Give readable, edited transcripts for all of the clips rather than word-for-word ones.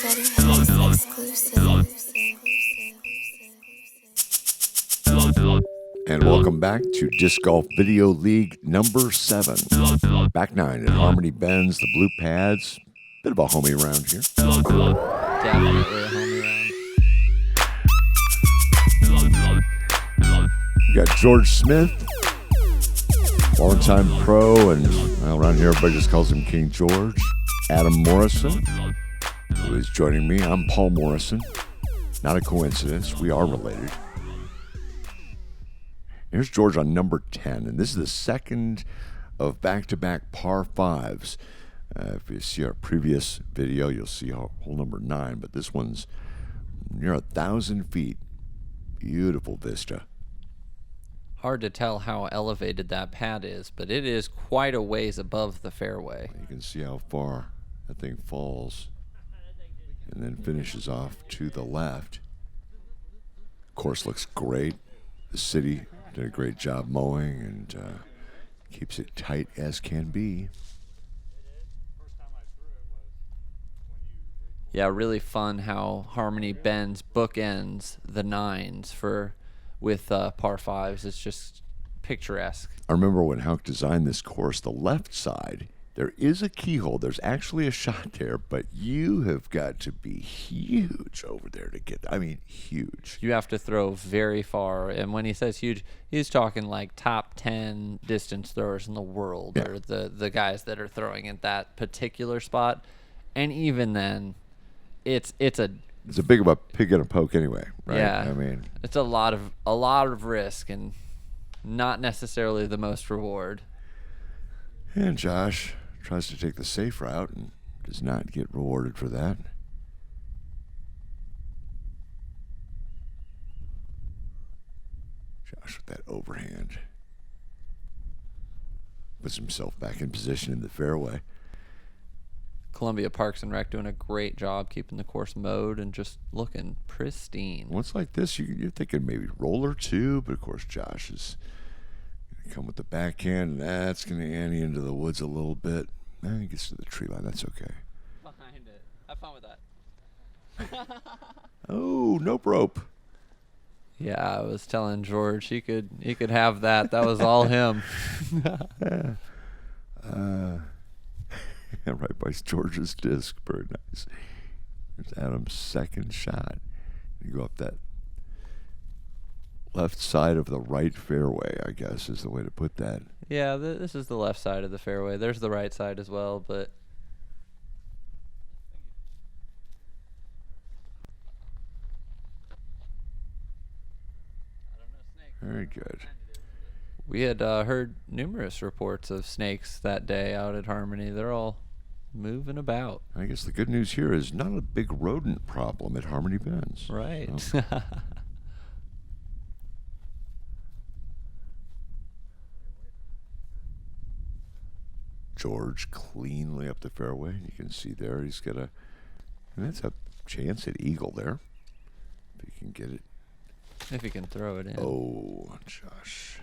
And welcome back to Disc Golf Video League number 7. Back 9 at Harmony Bends, the blue pads. Bit of a homie round here. Definitely a homie round. We got George Smith, longtime pro, and well, around here everybody just calls him King George. Adam Morrison, who is joining me. I'm Paul Morrison. Not a coincidence. We are related. Here's George on number 10, and this is the second of back-to-back par 5s. If you see our previous video, you'll see hole number 9, but this one's near 1,000 feet. Beautiful vista. Hard to tell how elevated that pad is, but it is quite a ways above the fairway. You can see how far that thing falls and then finishes off to the left. Course looks great. The city did a great job mowing and keeps it tight as can be. Yeah, really fun how Harmony Bends bookends the 9s with par 5s. It's just picturesque. I remember when Houck designed this course, the left side, there is a keyhole. There's actually a shot there, but you have got to be huge over there to get, I mean, huge. You have to throw very far, and when he says huge, he's talking like top 10 distance throwers in the world, Yeah. or the guys that are throwing at that particular spot. And even then, it's a big of a pig and a poke anyway, right? Yeah. I mean, it's a lot of risk and not necessarily the most reward. and Josh tries to take the safe route and does not get rewarded for that. Josh with that overhand. Puts himself back in position in the fairway. Columbia Parks and Rec doing a great job keeping the course mowed and just looking pristine. Once like this, you're thinking maybe roller two, but of course Josh is going to come with the backhand, and that's going to ante into the woods a little bit. He gets to the tree line. That's okay. Behind it. Have fun with that. Oh, nope rope. Yeah, I was telling George he could have that. That was all him. Right by George's disc. Very nice. There's Adam's second shot. You go up that left side of the right fairway, I guess is the way to put that. Yeah, this is the left side of the fairway. There's the right side as well, but Very good. we had heard numerous reports of snakes that day out at Harmony. They're all moving about. I guess the good news here is not a big rodent problem at Harmony Bends. Right. So, George cleanly up the fairway. You can see there he's got and that's a chance at eagle there. If he can get it. If he can throw it in. Oh, Josh.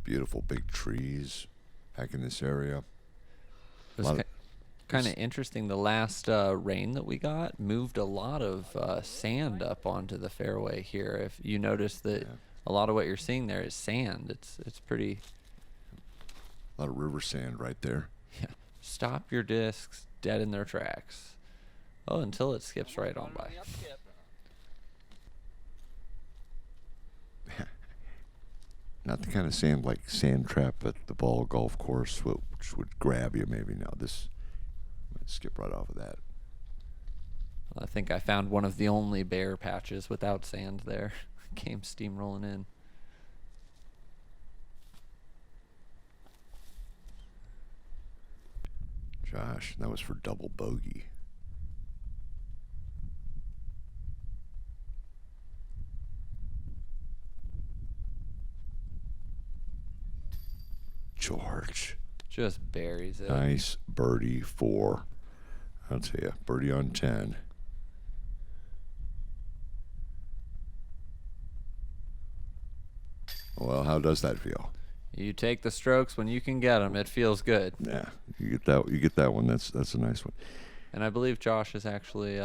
Beautiful big trees back in this area. It was kind of interesting. The last rain that we got moved a lot of sand up onto the fairway here. If you notice that a lot of what you're seeing there is sand. It's pretty. A lot of river sand right there. Yeah. Stop your discs dead in their tracks. Oh, until it skips right on by. Not the kind of sand like sand trap at the ball golf course, which would grab you maybe. No, this might skip right off of that. I think I found one of the only bare patches without sand there. Came steamrolling in. Josh, that was for double bogey. George. Just buries it. Nice birdie 4. I'll tell you, birdie on 10. Well, how does that feel? You take the strokes when you can get them. It feels good. Yeah, you get that. You get that one. That's a nice one. And I believe Josh is actually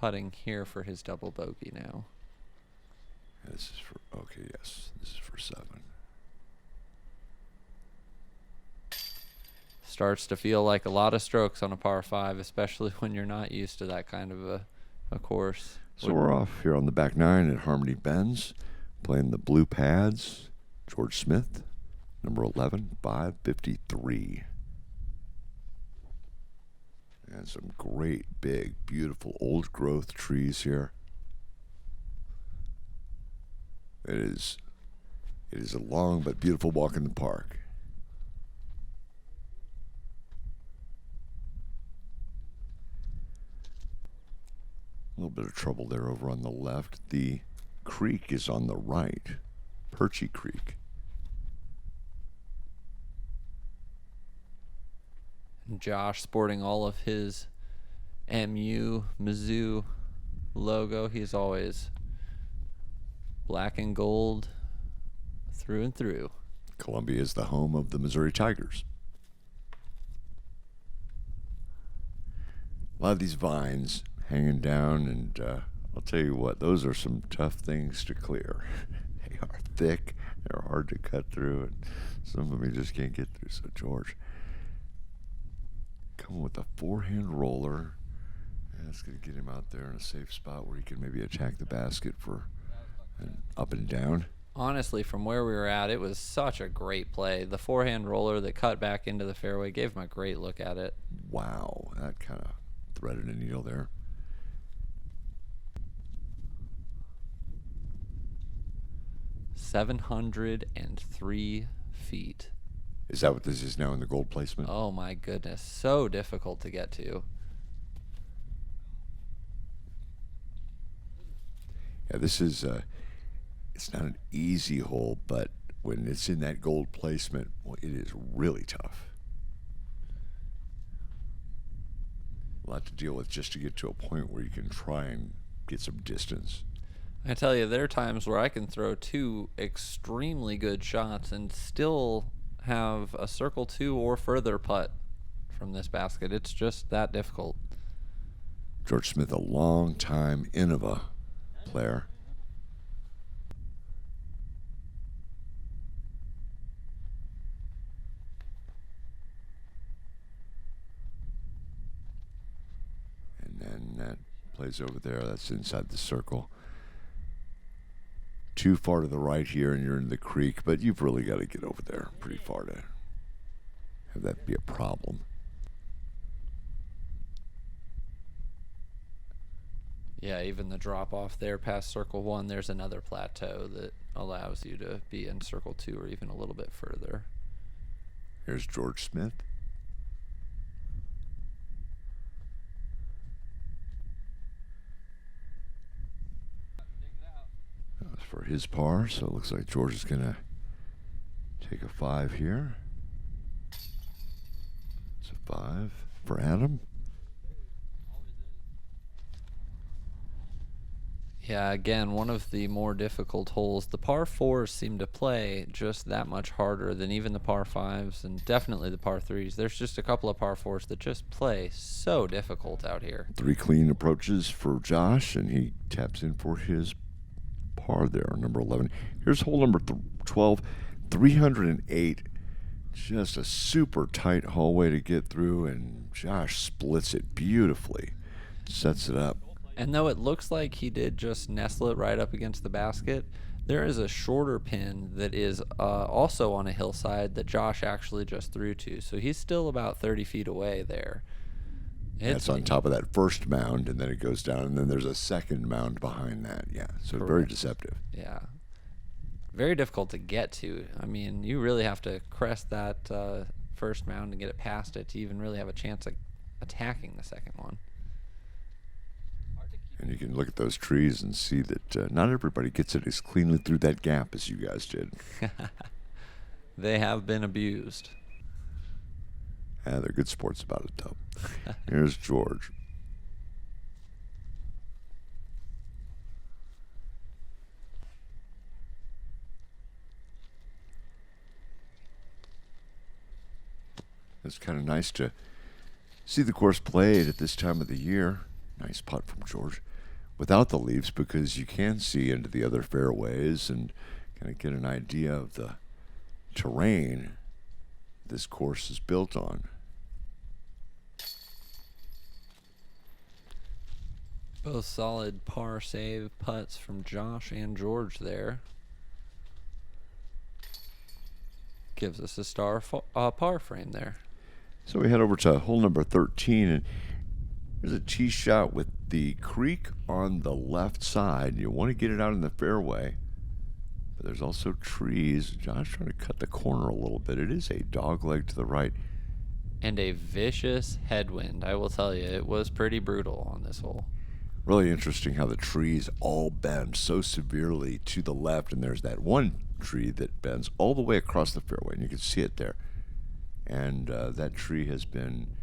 putting here for his double bogey now. This is for yes. This is for 7. Starts to feel like a lot of strokes on a par 5, especially when you're not used to that kind of a course. So we're off here on the back 9 at Harmony Bends, playing the blue pads. George Smith, number 11, 553. And some great, big, beautiful, old-growth trees here. It is a long but beautiful walk in the park. A little bit of trouble there over on the left. The creek is on the right, Perchy Creek. Josh sporting all of his Mizzou logo. He's always black and gold through and through. Columbia is the home of the Missouri Tigers. A lot of these vines hanging down, and I'll tell you what, those are some tough things to clear. They are thick, they're hard to cut through, and some of them you just can't get through. So George coming with a forehand roller. That's going to get him out there in a safe spot where he can maybe attack the basket for an up and down. Honestly, from where we were at, it was such a great play. The forehand roller that cut back into the fairway gave him a great look at it. Wow, that kind of threaded a needle there. $703 feet. Is that what this is now in the gold placement? Oh my goodness, so difficult to get to. Yeah, this is it's not an easy hole, but when it's in that gold placement, well, it is really tough. A lot to deal with just to get to a point where you can try and get some distance. I tell you, there are times where I can throw 2 extremely good shots and still have a circle 2 or further putt from this basket. It's just that difficult. George Smith, a long-time Innova player. And then that plays over there. That's inside the circle. Too far to the right here, and you're in the creek, but you've really got to get over there pretty far to have that be a problem. Yeah, even the drop off there past circle 1, there's another plateau that allows you to be in circle 2 or even a little bit further. Here's George Smith. That was for his par, so it looks like George is going to take a 5 here. It's a 5 for Adam. Yeah, again, one of the more difficult holes. The par 4s seem to play just that much harder than even the par 5s and definitely the par 3s. There's just a couple of par 4s that just play so difficult out here. 3 clean approaches for Josh, and he taps in for his par there, number 11. Here's hole number 12, 308. Just a super tight hallway to get through, and Josh splits it beautifully, sets it up. And though it looks like he did just nestle it right up against the basket, there is a shorter pin that is also on a hillside that Josh actually just threw to. So he's still about 30 feet away there. That's on top of that first mound, and then it goes down, and then there's a second mound behind that. Yeah, so correct. Very deceptive. Yeah. Very difficult to get to. I mean, you really have to crest that first mound and get it past it to even really have a chance of attacking the second one. And you can look at those trees and see that not everybody gets it as cleanly through that gap as you guys did. They have been abused. Yeah, they're good sports about it, though. Here's George. It's kind of nice to see the course played at this time of the year. Nice putt from George. Without the leaves, because you can see into the other fairways and kind of get an idea of the terrain this course is built on. Both solid par save putts from Josh and George there. Gives us a par frame there. So we head over to hole number 13, and there's a tee shot with the creek on the left side. You want to get it out in the fairway, but there's also trees. Josh trying to cut the corner a little bit. It is a dog leg to the right. And a vicious headwind, I will tell you. It was pretty brutal on this hole. Really interesting how the trees all bend so severely to the left, and there's that one tree that bends all the way across the fairway, and you can see it there. And that tree has been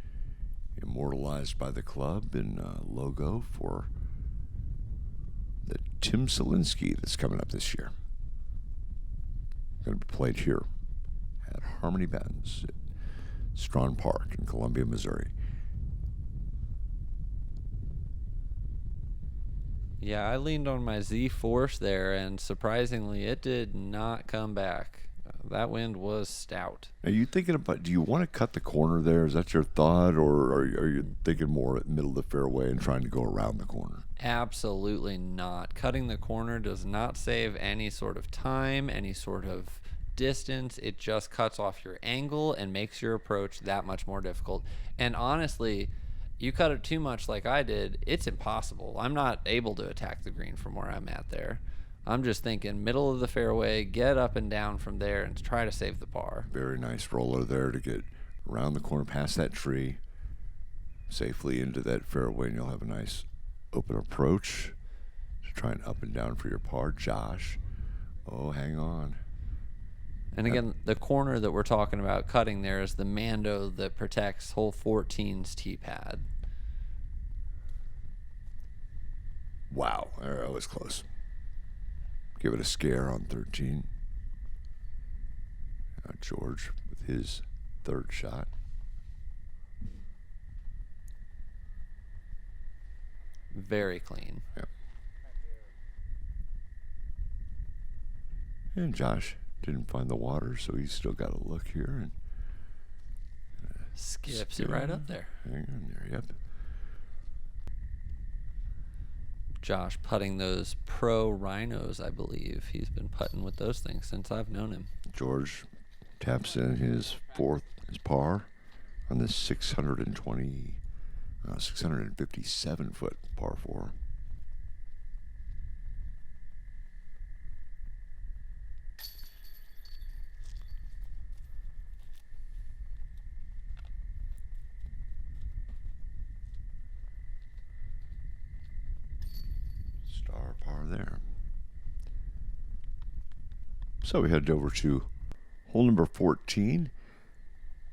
immortalized by the club in logo for the Tim Selinsky that's coming up this year. Going to be played here at Harmony Bends at Strawn Park in Columbia, Missouri. Yeah, I leaned on my Z-Force there, and surprisingly, it did not come back. That wind was stout. Are you thinking about, do you want to cut the corner there? Is that your thought, or are you thinking more at middle of the fairway and trying to go around the corner? Absolutely not. Cutting the corner does not save any sort of time, any sort of distance. It just cuts off your angle and makes your approach that much more difficult. And honestly, you cut it too much like I did, it's impossible. I'm not able to attack the green from where I'm at there. I'm just thinking middle of the fairway, get up and down from there and try to save the par. Very nice roller there to get around the corner past that tree, safely into that fairway, and you'll have a nice open approach to try and up and down for your par. Josh, oh, hang on. And again, the corner that we're talking about cutting there is the Mando that protects hole 14's tee pad. Wow, that was close. Give it a scare on 13. George with his third shot. Very clean. Yep. And Josh didn't find the water, so he's still got a look here. And skips it right up there. Hang on there, yep. Josh putting those pro rhinos, I believe. He's been putting with those things since I've known him. George taps in his par on this 657 foot par 4. Star par there. So we head over to hole number 14.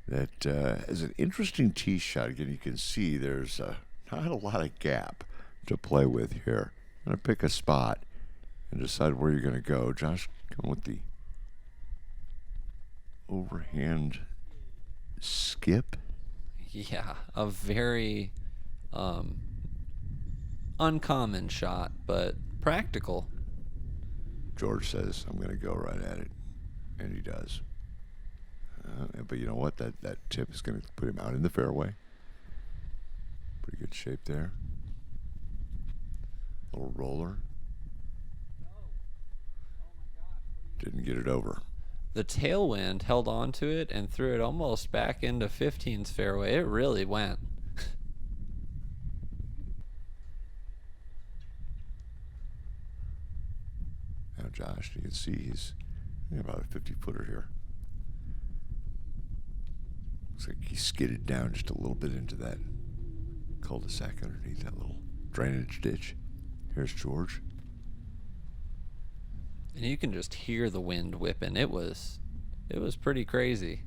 That is an interesting tee shot. Again, you can see there's not a lot of gap to play with here. I'm going to pick a spot and decide where you're going to go. Josh, going with the overhand skip. Yeah, a very uncommon shot, but practical. George says, I'm going to go right at it. And he does. But you know what? That tip is going to put him out in the fairway. Pretty good shape there. Little roller. Didn't get it over. The tailwind held on to it and threw it almost back into 15's fairway. It really went. Now Josh, you can see he's about a 50-footer here. Looks like he skidded down just a little bit into that cul-de-sac underneath that little drainage ditch. Here's George. And you can just hear the wind whipping. It was pretty crazy.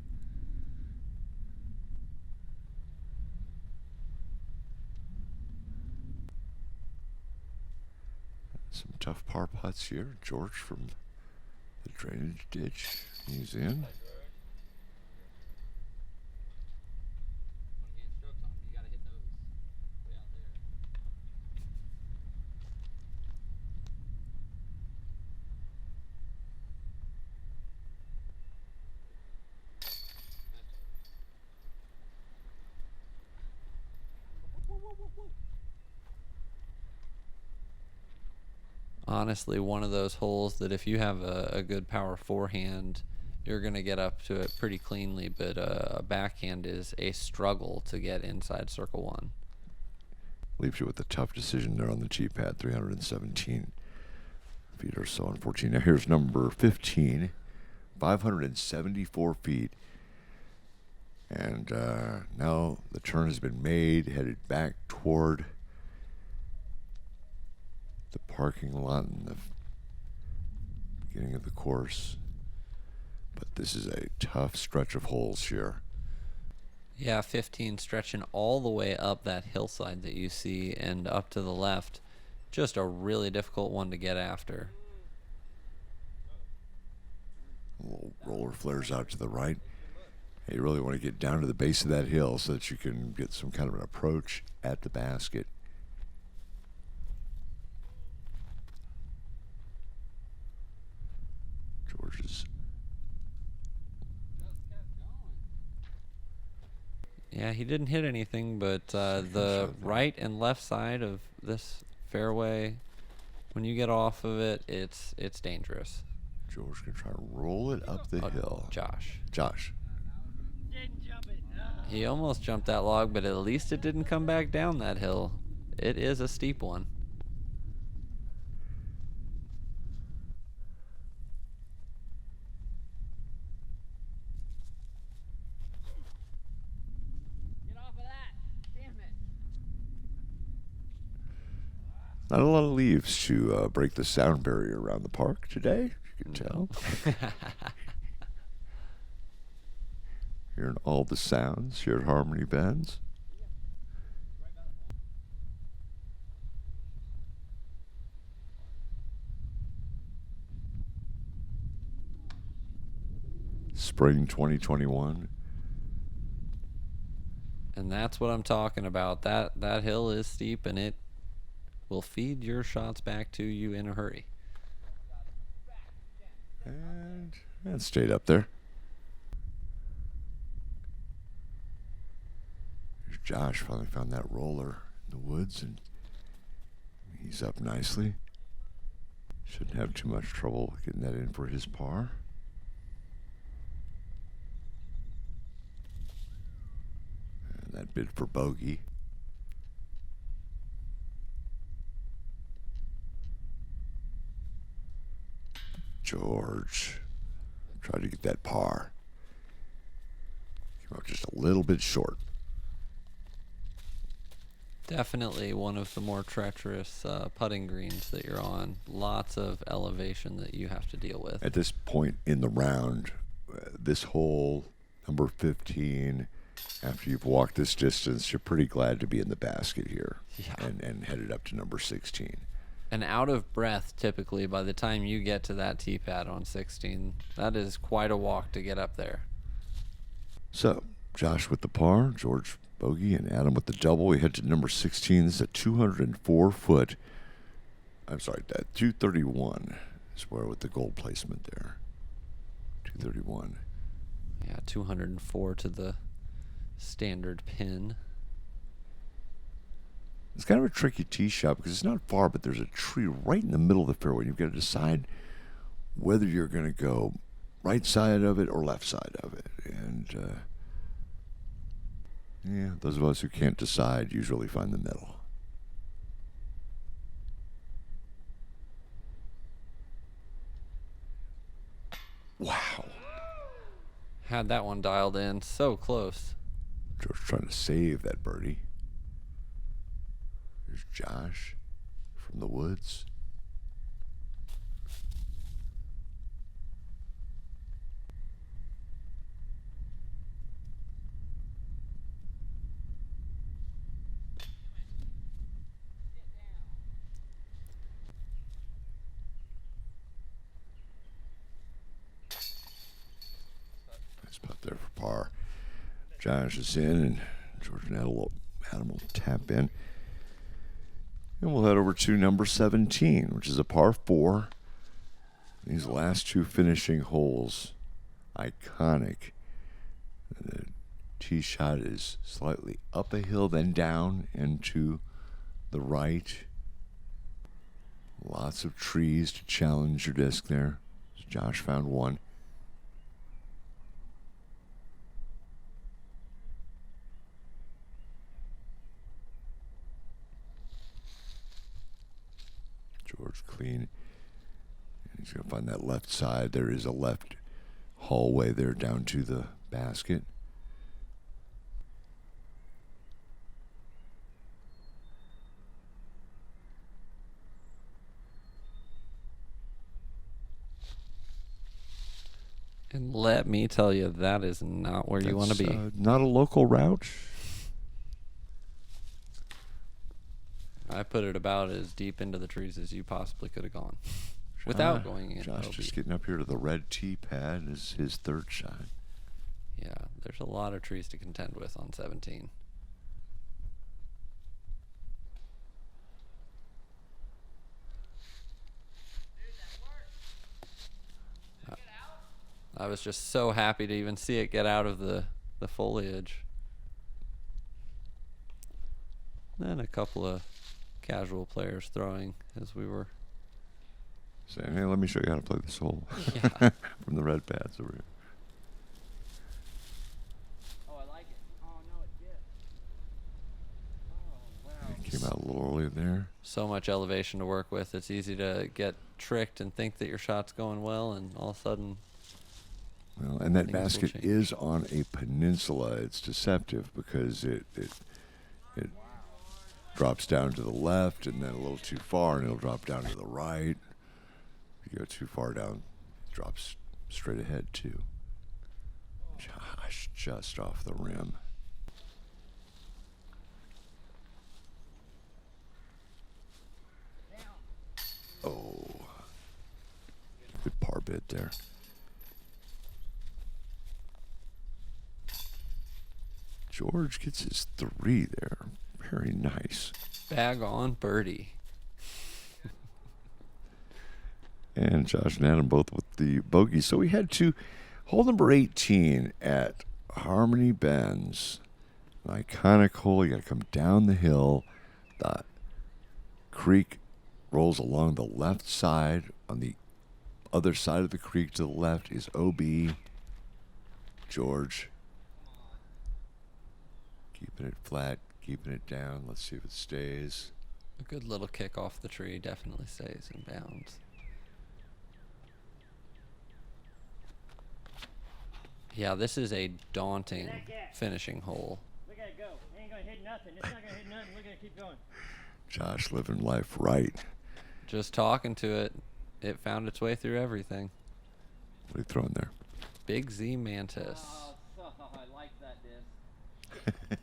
Some tough par putts here. George from the drainage ditch. He's in. Honestly, one of those holes that if you have a good power forehand, you're going to get up to it pretty cleanly, but a backhand is a struggle to get inside circle one. Leaves you with a tough decision there on the G pad, 317 feet or so on 14. Now here's number 15, 574 feet. And now the turn has been made, headed back toward the parking lot in the beginning of the course. But this is a tough stretch of holes here. Yeah, 15 stretching all the way up that hillside that you see and up to the left. Just a really difficult one to get after. A little roller flares out to the right. You really want to get down to the base of that hill so that you can get some kind of an approach at the basket. George's. Yeah, he didn't hit anything, but the right and left side of this fairway, when you get off of it, it's dangerous. George going to try to roll it up the hill. Josh. He almost jumped that log, but at least it didn't come back down that hill. It is a steep one. Get off of that. Damn it. Not a lot of leaves to break the sound barrier around the park today, you can tell. Hearing all the sounds here at Harmony Bends. Spring 2021. And that's what I'm talking about. That hill is steep, and it will feed your shots back to you in a hurry. And stayed up there. Here's Josh, finally found that roller in the woods, and he's up nicely. Shouldn't have too much trouble getting that in for his par. And that bid for bogey. George tried to get that par. Came out just a little bit short. Definitely one of the more treacherous putting greens that you're on. Lots of elevation that you have to deal with. At this point in the round, this hole, number 15, after you've walked this distance, you're pretty glad to be in the basket here. Yeah. And headed up to number 16. And out of breath, typically, by the time you get to that tee pad on 16. That is quite a walk to get up there. So, Josh with the par, George bogey, and Adam with the double. We head to number 16. This is a 204 foot. I'm sorry, 231 is where with the gold placement there. 231. Yeah, 204 to the standard pin. It's kind of a tricky tee shot because it's not far, but there's a tree right in the middle of the fairway. You've got to decide whether you're going to go right side of it or left side of it. And, yeah, those of us who can't decide usually find the middle. Wow. Had that one dialed in so close. George trying to save that birdie. There's Josh from the woods. Nice putt there for par. Josh is in, and George and Adam will tap in. And we'll head over to number 17, which is a par 4. These last two finishing holes, iconic. Tee shot is slightly up a hill, then down and to the right. Lots of trees to challenge your disc there. Josh found one. George clean. He's going to find that left side. There is a left hallway there down to the basket. And let me tell you, that is not where you want to be. Not a local route. I put it about as deep into the trees as you possibly could have gone without going in. Josh just getting up here to the red tee pad is his third shot. Yeah, there's a lot of trees to contend with on 17. I was just so happy to even see it get out of the foliage. Then a couple of casual players throwing as we were saying, hey, let me show you how to play this hole. Yeah. From the red pads over here. Oh, I like it. Oh, no, it did. Oh, wow. Came out a little early there. So much elevation to work with. It's easy to get tricked and think that your shot's going well, and all of a sudden... Well, and that basket is on a peninsula. It's deceptive because it drops down to the left and then a little too far, and it'll drop down to the right. If you go too far down, it drops straight ahead too. Josh, just off the rim. Oh, good par bit there. George gets his 3 there. Very nice. Bag on birdie. And Josh and Adam both with the bogey. So we head to hole number 18 at Harmony Bends. An iconic hole. You got to come down the hill. The creek rolls along the left side. On the other side of the creek to the left is OB. George keeping it flat, keeping it down. Let's see if it stays. A good little kick off the tree definitely stays in bounds. Yeah, this is a daunting finishing hole. Look at it go. It ain't going to hit nothing. It's not going to hit nothing. Look at it keep going. Josh living life right. Just talking to it, it found its way through everything. What are you throwing there? Big Z Mantis. Oh, I like that disc.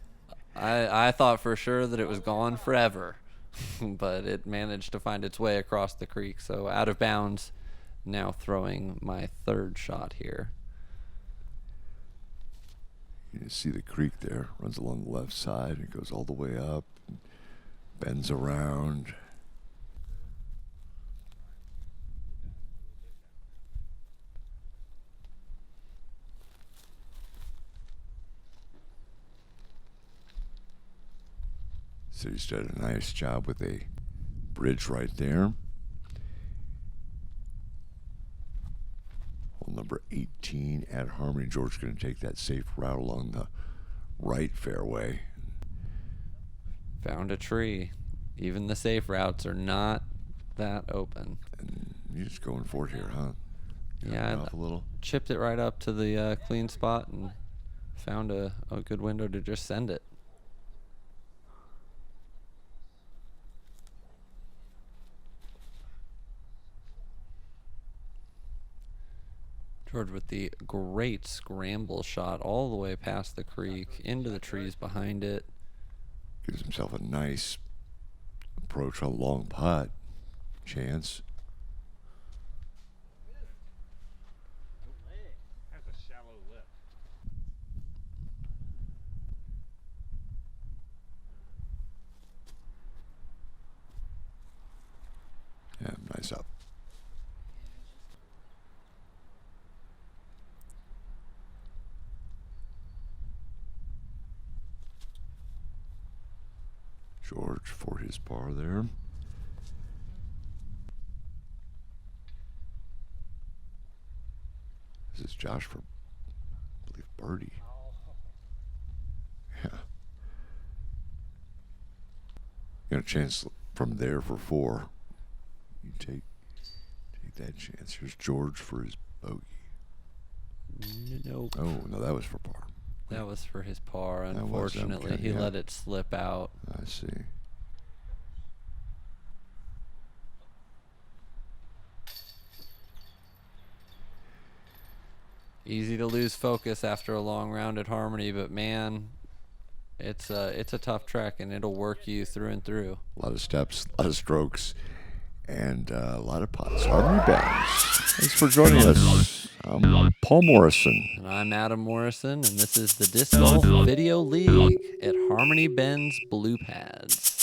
I thought for sure that it was gone forever, but it managed to find its way across the creek. So out of bounds, now throwing my third shot here. You can see the creek there. Runs along the left side and goes all the way up. And bends around. City's done a nice job with a bridge right there. Hole number 18 at Harmony. George going to take that safe route along the right fairway. Found a tree. Even the safe routes are not that open. And you're just going for it here, huh? Yeah, off a little. Chipped it right up to the clean spot and found a good window to just send it. George with the great scramble shot all the way past the creek into the trees behind it. Gives himself a nice approach on a long putt chance. That's a shallow lip. Yeah, nice up. George for his par there. This is Josh for, I believe, birdie. Yeah. Got a chance from there for 4. You take that chance. Here's George for his bogey. Nope. Oh, no, that was for par. That was for his par. That was, Unfortunately, okay, he yeah. let it slip out. I see. Easy to lose focus after a long round at Harmony, but man, it's a tough track and it'll work you through and through. A lot of steps, a lot of strokes, and a lot of putts. Harmony Bends. Thanks for joining us. I'm Paul Morrison. And I'm Adam Morrison, and this is the Disc Golf Video League at Harmony Bends Blue Pads.